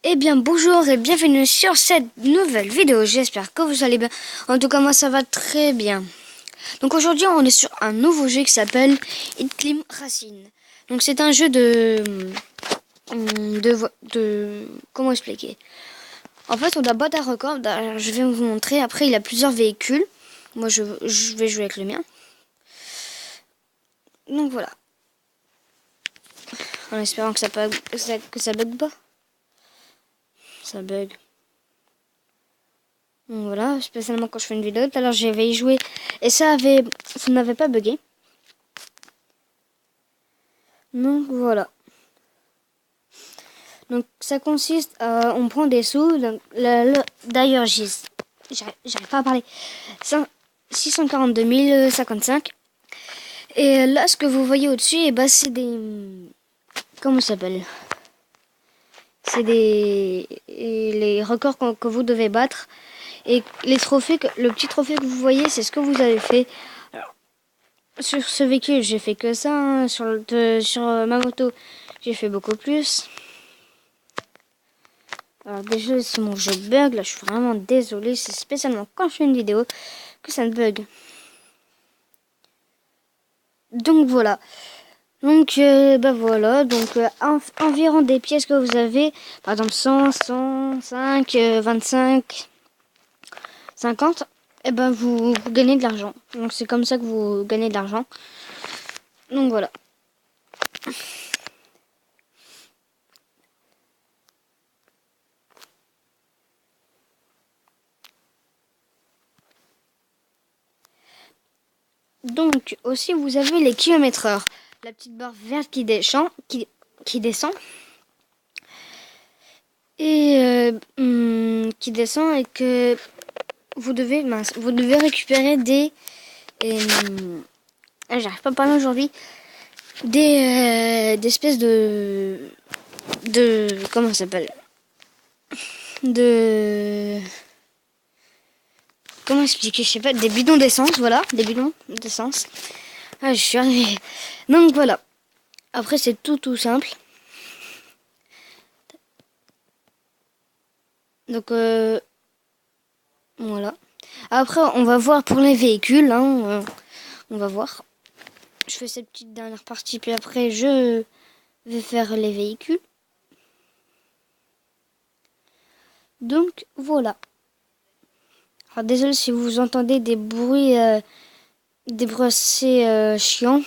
Eh bien bonjour et bienvenue sur cette nouvelle vidéo, j'espère que vous allez bien. En tout cas moi ça va très bien. Donc aujourd'hui on est sur un nouveau jeu qui s'appelle Hitlim Racine. Donc c'est un jeu de comment expliquer. En fait on doit battre un record, je vais vous montrer, après il y a plusieurs véhicules. Moi je vais jouer avec le mien. Donc voilà. En espérant que ça bug pas. Ça bug. Donc voilà, spécialement quand je fais une vidéo. Tout à l'heure j'avais y joué et ça n'avait pas bugué. Donc voilà. Donc ça consiste à, on prend des sous. D'ailleurs j'arrive pas à parler. 642 055. Et là ce que vous voyez au-dessus, et bah c'est des, comment ça s'appelle? C'est les records que vous devez battre. Et les trophées, le petit trophée que vous voyez, c'est ce que vous avez fait. Alors, sur ce véhicule, j'ai fait que ça. Hein. Sur ma moto, j'ai fait beaucoup plus. Alors déjà, si mon jeu bug, là, je suis vraiment désolée. C'est spécialement quand je fais une vidéo que ça me bug. Donc voilà. Donc bah voilà. Donc environ des pièces que vous avez, par exemple 100, 105, 25, 50. Et ben vous gagnez de l'argent. Donc c'est comme ça que vous gagnez de l'argent. Donc voilà. Donc aussi vous avez les kilomètres heure. La petite barre verte qui descend. Qui descend. Et qui descend et que vous devez récupérer des... j'arrive pas à parler aujourd'hui. Des espèces comment ça s'appelle, comment expliquer, je sais pas, des bidons d'essence, voilà, des bidons d'essence. Ah, je suis arrivée. Donc voilà. Après c'est tout simple. Donc voilà. Après on va voir pour les véhicules, hein, on va voir. Je fais cette petite dernière partie puis après je vais faire les véhicules. Donc voilà. Alors désolé si vous entendez des bruits assez chiants.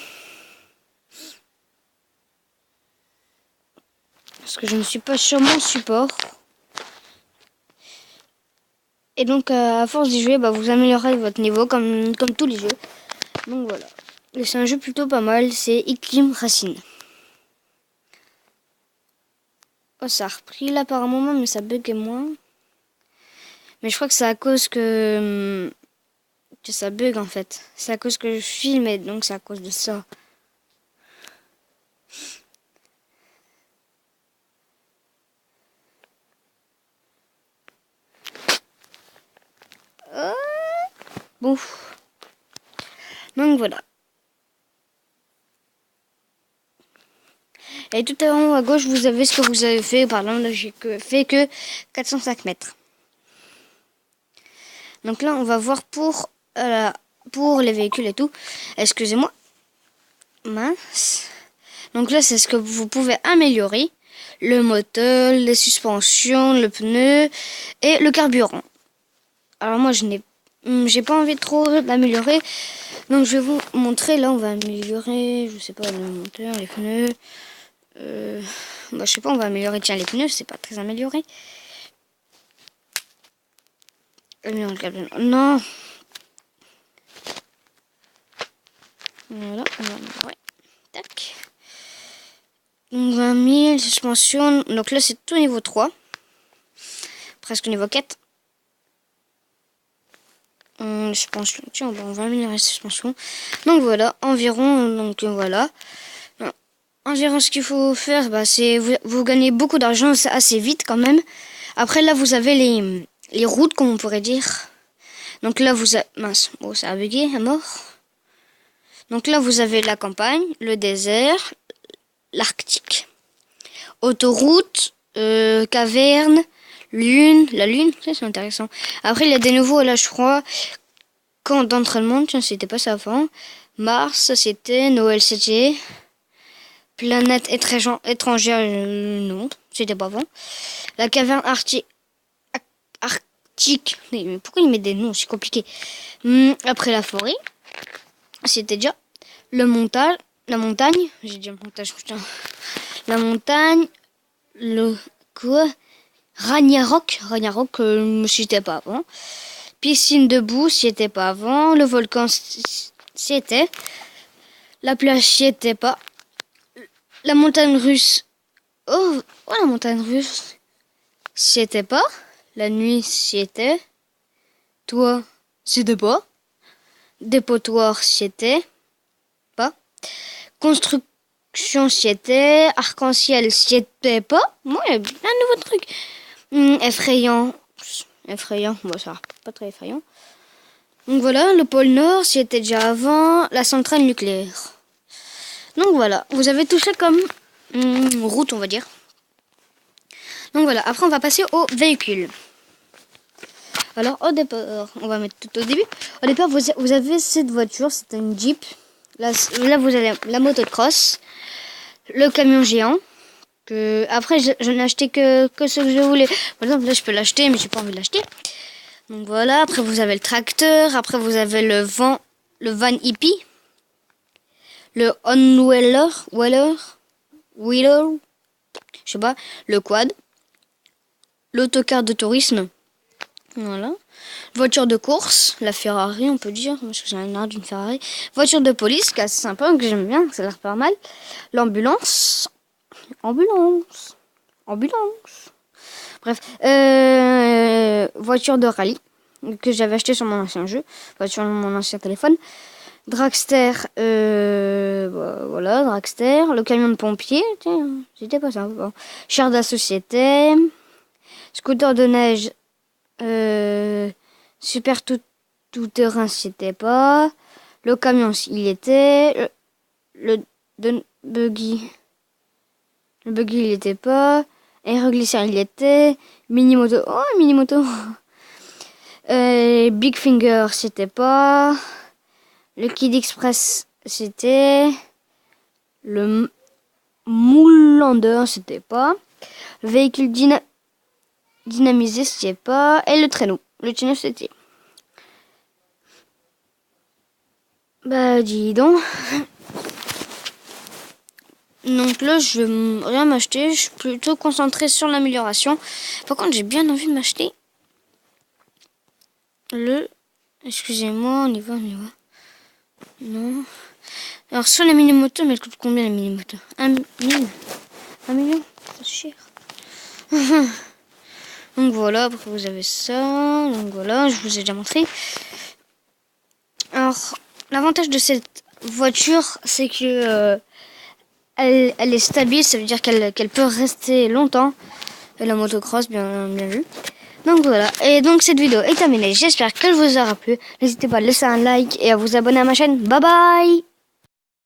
Parce que je ne suis pas sur mon support. Et donc à force d'y jouer, bah, vous améliorez votre niveau comme tous les jeux. Donc voilà. Et c'est un jeu plutôt pas mal, c'est Hitlim Racine. Oh, ça a repris là par un moment, mais ça bug moins. Mais je crois que c'est à cause que ça bug en fait. C'est à cause que je filme et donc c'est à cause de ça. Bon. Donc voilà. Et tout en haut à gauche, vous avez ce que vous avez fait. Par exemple, là, j'ai fait que 405 mètres. Donc là, on va voir pour les véhicules et tout. Excusez-moi. Mince. Donc là, c'est ce que vous pouvez améliorer. Le moteur, les suspensions, le pneu et le carburant. Alors moi, j'ai pas envie de trop d'améliorer. Donc je vais vous montrer. Là, on va améliorer, je sais pas, le moteur, les pneus. Bah, je sais pas, on va améliorer. Tiens, les pneus, c'est pas très amélioré. Non. Voilà, on va améliorer. Tac. Donc 20 000, suspension. Donc là, c'est tout niveau 3. Presque niveau 4. Suspension. Tiens, on va améliorer la suspension. Donc voilà, environ. Donc voilà. Environ ce qu'il faut faire, bah, c'est vous gagnez beaucoup d'argent assez vite quand même. Après là, vous avez les routes, comme on pourrait dire. Donc là, mince, bon, ça a bugué à mort. Donc là, vous avez la campagne, le désert, l'Arctique, autoroute, caverne, lune, la lune, ça c'est intéressant. Après il y a des nouveaux là je crois, camp d'entraînement, tiens c'était pas ça avant. Mars c'était, Noël c'était, planète étrangère, non, c'était pas avant. La caverne arctique, mais pourquoi il met des noms, c'est compliqué. Après la forêt, c'était déjà la montagne, j'ai dit montage, putain. La montagne, le quoi, Ragnarok, c'était pas avant. Piscine debout, c'était pas avant. Le volcan, c'était. La plage, c'était pas. La montagne russe, oh la montagne russe, c'était pas. La nuit, c'était. Toi, c'était pas. Dépotoir, c'était pas. Construction, c'était. Arc-en-ciel, c'était pas. Moi, il y a plein de nouveaux trucs. Effrayant. Bon, ça, pas très effrayant. Donc voilà, le pôle Nord, c'était déjà avant. La centrale nucléaire. Donc voilà, vous avez tout ça comme route, on va dire. Donc voilà, après on va passer aux véhicules. Alors au départ, on va mettre tout au début. Au départ, vous avez cette voiture, c'est une Jeep. Là vous avez la moto de cross, le camion géant. Après, je n'ai acheté que ce que je voulais. Par exemple, là, je peux l'acheter, mais j'ai pas envie de l'acheter. Donc voilà. Après, vous avez le tracteur. Après, vous avez le van hippie, le wheeler, je sais pas, le quad, l'autocar de tourisme. Voilà. Voiture de course, la Ferrari, on peut dire, parce que j'ai un air d'une Ferrari. Voiture de police, qui est assez sympa, que j'aime bien, ça a l'air pas mal. L'ambulance. Bref, voiture de rallye que j'avais acheté sur mon ancien jeu, sur mon ancien téléphone. Dragster, voilà, Dragster. Le camion de pompier, tiens, c'était pas ça. Bon. Char de la société, scooter de neige, super tout terrain, c'était pas. Le camion, il était. Le buggy. Le buggy, il était pas. Aéroglisseur, il était. Mini-moto. Oh, mini-moto. Big Finger, c'était pas. Le Kid Express, c'était. Le Moulander, c'était pas. Véhicule dynamisé, c'était pas. Et le traîneau. Le traîneau, c'était. Bah, dis donc. Donc là, je vais rien m'acheter. Je suis plutôt concentrée sur l'amélioration. Par contre, j'ai bien envie de m'acheter le... Excusez-moi, on y va. Non. Alors, sur la mini-moto, mais elle coûte combien la mini-moto? 1 million? C'est cher. Donc voilà, après vous avez ça. Donc voilà, je vous ai déjà montré. Alors, l'avantage de cette voiture, c'est que... Elle est stable, ça veut dire qu'elle peut rester longtemps. Et la motocross, bien vu. Donc voilà, et donc cette vidéo est terminée. J'espère qu'elle vous aura plu. N'hésitez pas à laisser un like et à vous abonner à ma chaîne. Bye bye!